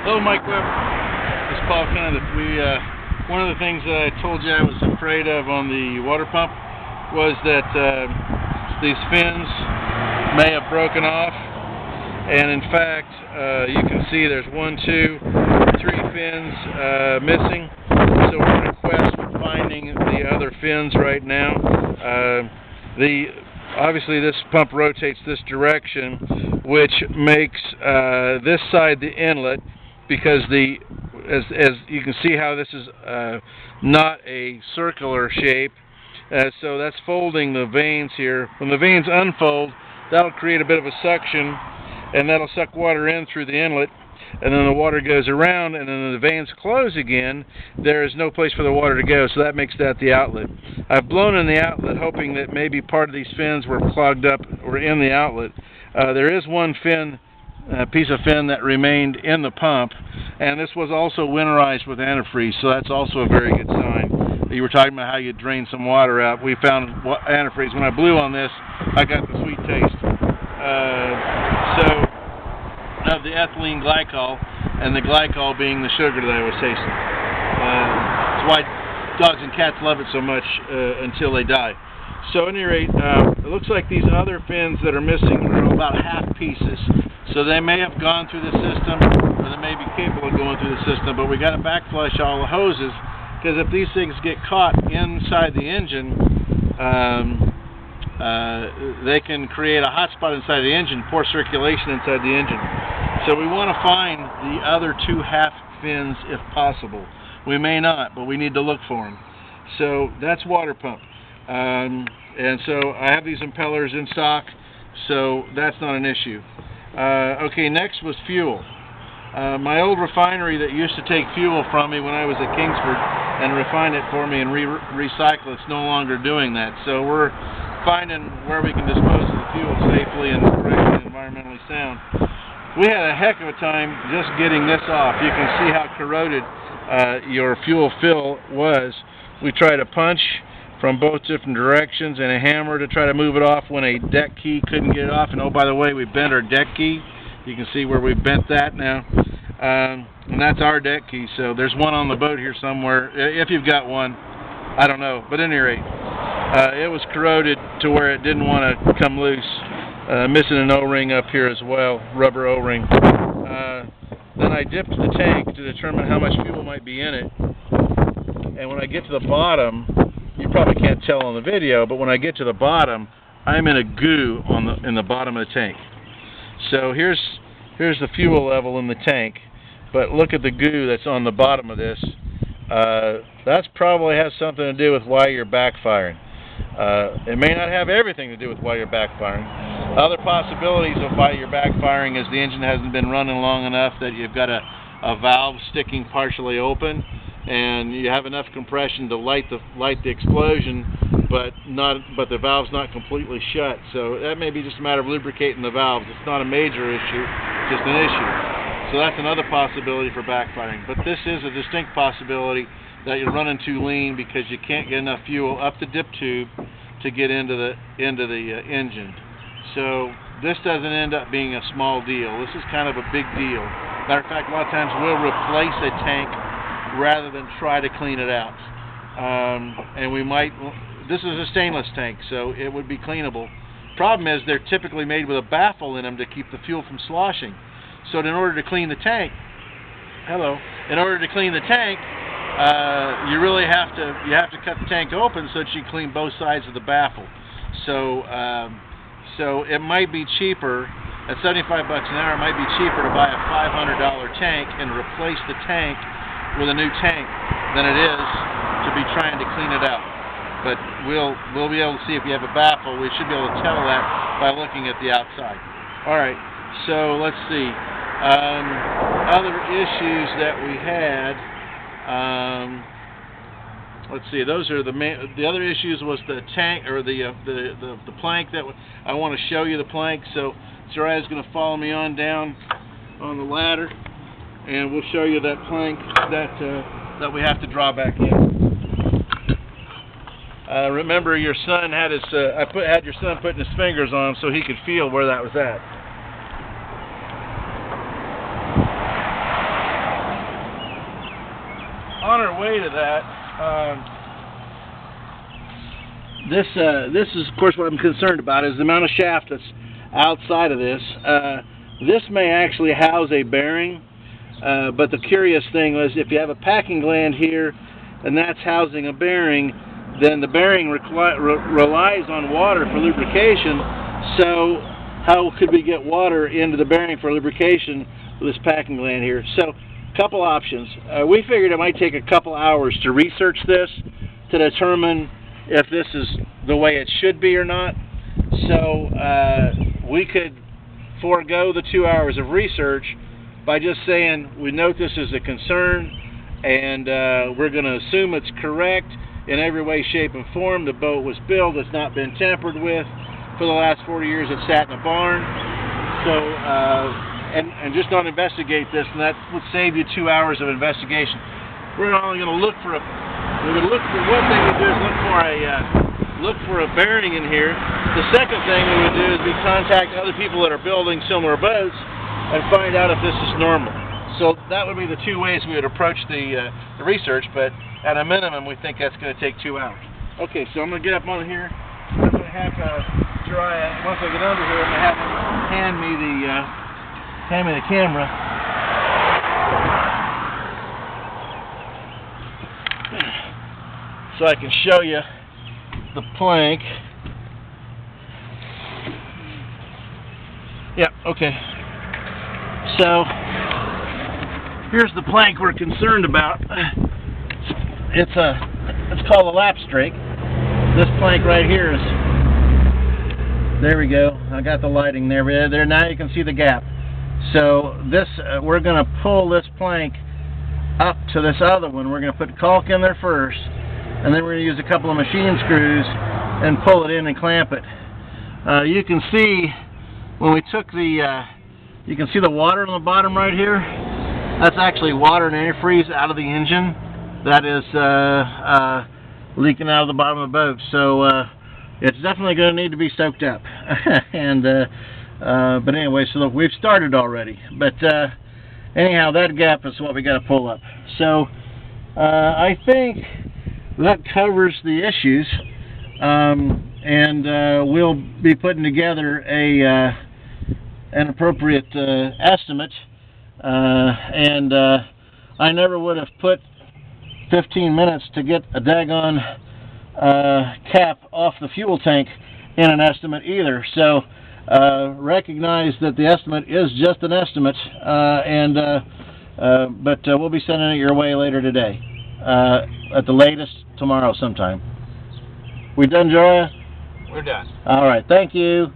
Hello, Mike Webb. This is Paul Kenneth. One of the things that I told you I was afraid of on the water pump was that these fins may have broken off, and in fact, you can see there's 1, 2, 3 fins missing. So we're in a quest with finding the other fins right now. Obviously this pump rotates this direction, which makes this side the inlet, because as you can see how this is not a circular shape, so that's folding the vanes here. When the vanes unfold, that'll create a bit of a suction, and that'll suck water in through the inlet, and then the water goes around, and then the vanes close again. There is no place for the water to go, so that makes that the outlet. I've blown in the outlet hoping that maybe part of these fins were clogged up or in the outlet. There is one piece of fin that remained in the pump, and this was also winterized with antifreeze, so that's also a very good sign. You were talking about how you drain some water out. We found antifreeze. When I blew on this, I got the sweet taste. Of the ethylene glycol, and the glycol being the sugar that I was tasting. That's why dogs and cats love it so much until they die. So at any rate, it looks like these other fins that are missing are about half pieces. So they may have gone through the system, or they may be capable of going through the system, but we got to backflush all the hoses, because if these things get caught inside the engine, they can create a hot spot inside the engine, poor circulation inside the engine. So we want to find the other 2 half fins if possible. We may not, but we need to look for them. So that's water pump. And so I have these impellers in stock, so that's not an issue. Okay, next was fuel. My old refinery that used to take fuel from me when I was at Kingsford and refine it for me and recycle it's no longer doing that. So we're finding where we can dispose of the fuel safely and correctly and environmentally sound. We had a heck of a time just getting this off. You can see how corroded your fuel fill was. We tried a punch from both different directions and a hammer to try to move it off when a deck key couldn't get it off. And oh, by the way, we bent our deck key. You can see where we bent that now. And that's our deck key. So there's one on the boat here somewhere. If you've got one, I don't know. But at any rate, it was corroded to where it didn't want to come loose. Missing an O-ring up here as well, rubber O-ring. Then I dipped the tank to determine how much fuel might be in it. And when I get to the bottom, you probably can't tell on the video, but when I get to the bottom, I'm in a goo in the bottom of the tank. So here's the fuel level in the tank, but look at the goo that's on the bottom of this. That probably has something to do with why you're backfiring. It may not have everything to do with why you're backfiring. Other possibilities of why you're backfiring is the engine hasn't been running long enough that you've got a valve sticking partially open, and you have enough compression to light the explosion, but the valve's not completely shut. So that may be just a matter of lubricating the valves. It's not a major issue, just an issue. So that's another possibility for backfiring. But this is a distinct possibility that you're running too lean because you can't get enough fuel up the dip tube to get into the engine. So this doesn't end up being a small deal. This is kind of a big deal. Matter of fact, a lot of times we'll replace a tank rather than try to clean it out. And we might. This is a stainless tank, so it would be cleanable. Problem is they're typically made with a baffle in them to keep the fuel from sloshing. So in order to clean the tank, you really have to cut the tank open so that you clean both sides of the baffle. So it might be cheaper at $75 an hour. It might be cheaper to buy a $500 tank and replace the tank with a new tank than it is to be trying to clean it out. But we'll be able to see if you have a baffle. We should be able to tell that by looking at the outside. All right. So let's see. Other issues that we had. Let's see. Those are the other issues was the tank or the plank that I want to show you the plank. So Sarai's going to follow me on down on the ladder, and we'll show you that plank that we have to draw back in. Remember, your son had had your son putting his fingers on him so he could feel where that was at. way to that. This is, of course, what I'm concerned about is the amount of shaft that's outside of this. This may actually house a bearing, but the curious thing is if you have a packing gland here and that's housing a bearing, then the bearing relies on water for lubrication. So how could we get water into the bearing for lubrication with this packing gland here? So a couple options. We figured it might take a couple hours to research this to determine if this is the way it should be or not. So we could forego the 2 hours of research by just saying we note this as a concern, and we're going to assume it's correct in every way, shape, and form. The boat was built, it's not been tampered with. For the last 40 years it sat in a barn. So and just don't investigate this, and that would save you 2 hours of investigation. We're not only going to look for one thing we do is look for a bearing in here. The second thing we would do is we contact other people that are building similar boats and find out if this is normal. So that would be the two ways we would approach the research, but at a minimum we think that's going to take 2 hours. Okay, so I'm going to get up on here. I'm going to have once I get under here, I'm going to have him hand me the camera. So I can show you the plank. Yeah, okay. So here's the plank we're concerned about. It's called a lap strake. This plank right here is, there we go. I got the lighting there. There now you can see the gap. So this we're going to pull this plank up to this other one. We're going to put caulk in there first, and then we're going to use a couple of machine screws and pull it in and clamp it. You can see when we took you can see the water on the bottom right here. That's actually water and antifreeze out of the engine. That is leaking out of the bottom of the boat. So it's definitely going to need to be soaked up. And but anyway, so look, we've started already. But anyhow, that gap is what we got to pull up. So I think that covers the issues, and we'll be putting together an appropriate estimate. And I never would have put 15 minutes to get a daggone cap off the fuel tank in an estimate either. So recognize that the estimate is just an estimate, but we'll be sending it your way later today, at the latest tomorrow sometime. We done, Joya? We're done. All right, thank you.